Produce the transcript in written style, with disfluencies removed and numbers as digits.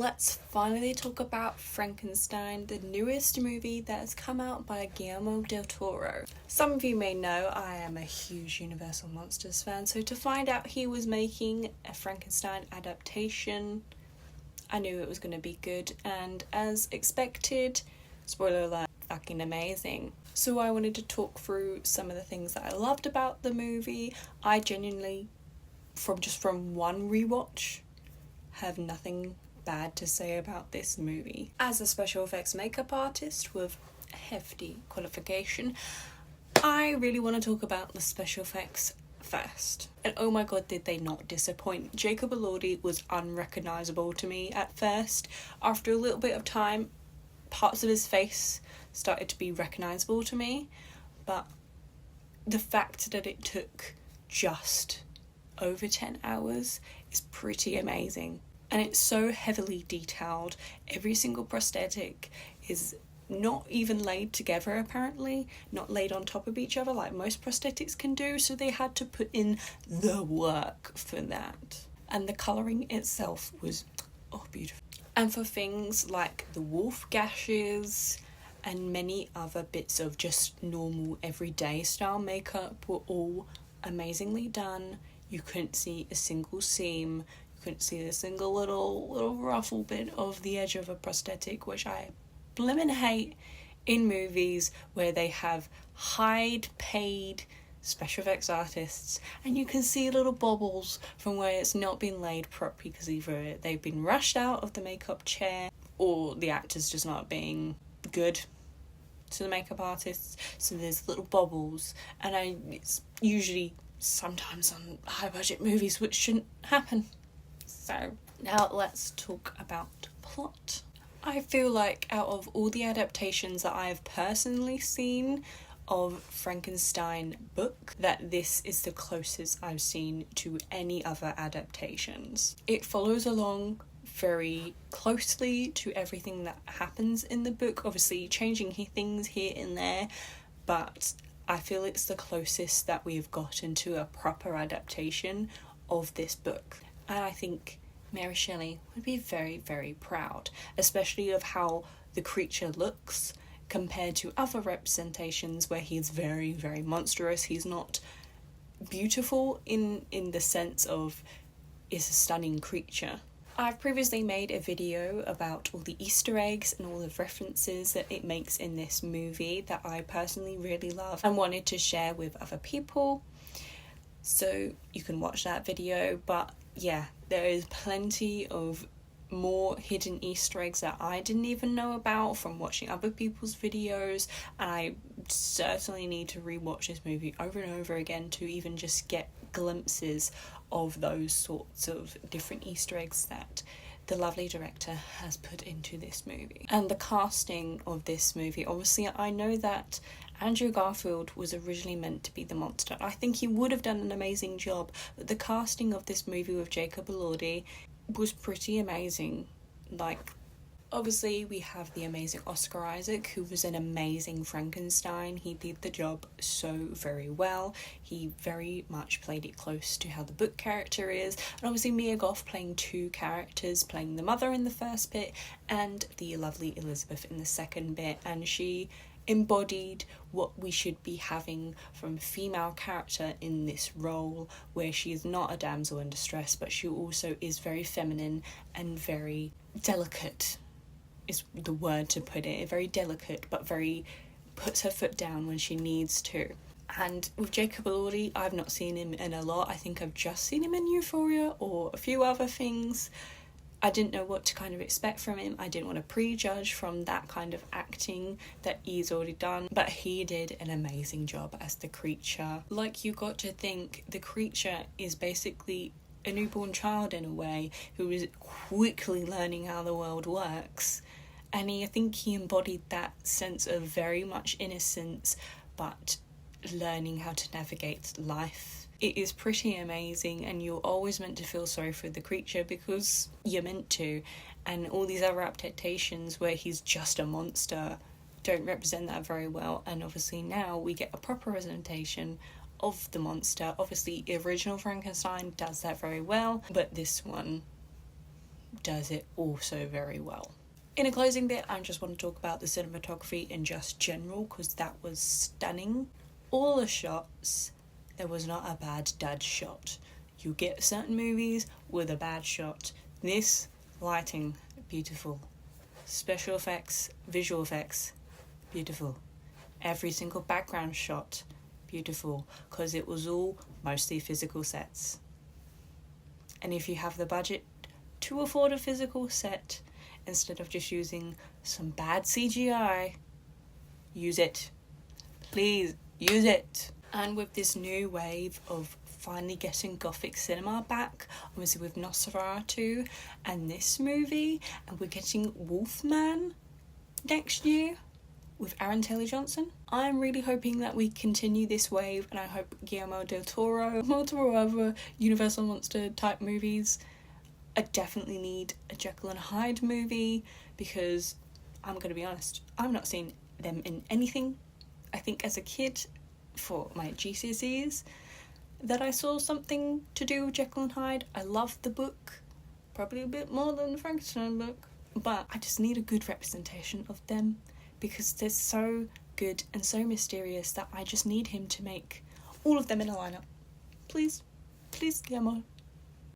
let's finally talk about Frankenstein, the newest movie that has come out by Guillermo del Toro. Some of you may know I am a huge Universal Monsters fan, so to find out he was making a Frankenstein adaptation, I knew it was going to be good, and as expected, spoiler alert, fucking amazing. So I wanted to talk through some of the things that I loved about the movie. I genuinely, from one rewatch, have nothing bad to say about this movie. As a special effects makeup artist with a hefty qualification, I really want to talk about the special effects first. And oh my god, did they not disappoint. Jacob Elordi was unrecognisable to me at first. After a little bit of time, parts of his face started to be recognisable to me, but the fact that it took just over 10 hours is pretty amazing. And it's so heavily detailed. Every single prosthetic is not even laid together, apparently, not laid on top of each other like most prosthetics can do, so they had to put in the work for that. And the colouring itself was beautiful. And for things like the wolf gashes and many other bits of just normal everyday style makeup were all amazingly done. You couldn't see a single seam, you couldn't see a single little ruffle bit of the edge of a prosthetic, which I blimmin' hate in movies where they have paid special effects artists and you can see little bobbles from where it's not been laid properly because either they've been rushed out of the makeup chair or the actor's just not being good to the makeup artists, so there's little bobbles, and it's usually sometimes on high budget movies which shouldn't happen. So now let's talk about plot. I feel like out of all the adaptations that I have personally seen of Frankenstein book, that this is the closest I've seen to any other adaptations. It follows along very closely to everything that happens in the book, obviously changing things here and there, but I feel it's the closest that we've gotten to a proper adaptation of this book. And I think Mary Shelley would be very, very proud, especially of how the creature looks compared to other representations where he's very, very monstrous. He's not beautiful in the sense of is a stunning creature. I've previously made a video about all the Easter eggs and all the references that it makes in this movie that I personally really love and wanted to share with other people. So you can watch that video, but yeah, there is plenty of more hidden Easter eggs that I didn't even know about from watching other people's videos, and I certainly need to rewatch this movie over and over again to even just get glimpses of those sorts of different Easter eggs that the lovely director has put into this movie. And the casting of this movie, obviously I know that Andrew Garfield was originally meant to be the monster. I think he would have done an amazing job, but the casting of this movie with Jacob Elordi was pretty amazing. Like, obviously we have the amazing Oscar Isaac, who was an amazing Frankenstein. He did the job so very well. He very much played it close to how the book character is. And obviously Mia Goth playing two characters, playing the mother in the first bit and the lovely Elizabeth in the second bit, and she embodied what we should be having from a female character in this role, where she is not a damsel in distress, but she also is very feminine and very delicate is the word to put it. Very delicate, but very puts her foot down when she needs to. And with Jacob Elordi, I've not seen him in a lot. I think I've just seen him in Euphoria or a few other things. I didn't know what to kind of expect from him. I didn't want to prejudge from that kind of acting that he's already done, but he did an amazing job as the creature. Like, you got to think the creature is basically a newborn child in a way, who is quickly learning how the world works. And I think he embodied that sense of very much innocence, but learning how to navigate life. It is pretty amazing, and you're always meant to feel sorry for the creature because you're meant to. And all these other adaptations where he's just a monster don't represent that very well. And obviously now we get a proper representation of the monster. Obviously, original Frankenstein does that very well, but this one does it also very well. In a closing bit, I just want to talk about the cinematography in just general, because that was stunning. All the shots, there was not a bad dud shot. You get certain movies with a bad shot. This, lighting, beautiful. Special effects, visual effects, beautiful. Every single background shot, beautiful, because it was all mostly physical sets. And if you have the budget to afford a physical set, instead of just using some bad CGI, use it. Please, use it. And with this new wave of finally getting Gothic cinema back, obviously with Nosferatu and this movie, and we're getting Wolfman next year with Aaron Taylor-Johnson, I'm really hoping that we continue this wave, and I hope Guillermo del Toro, multiple other Universal Monster type movies. I definitely need a Jekyll and Hyde movie, because I'm going to be honest, I've not seen them in anything. I think as a kid, for my GCSEs, that I saw something to do with Jekyll and Hyde. I loved the book, probably a bit more than the Frankenstein book, but I just need a good representation of them, because they're so good and so mysterious that I just need him to make all of them in a lineup. Please, Guillermo,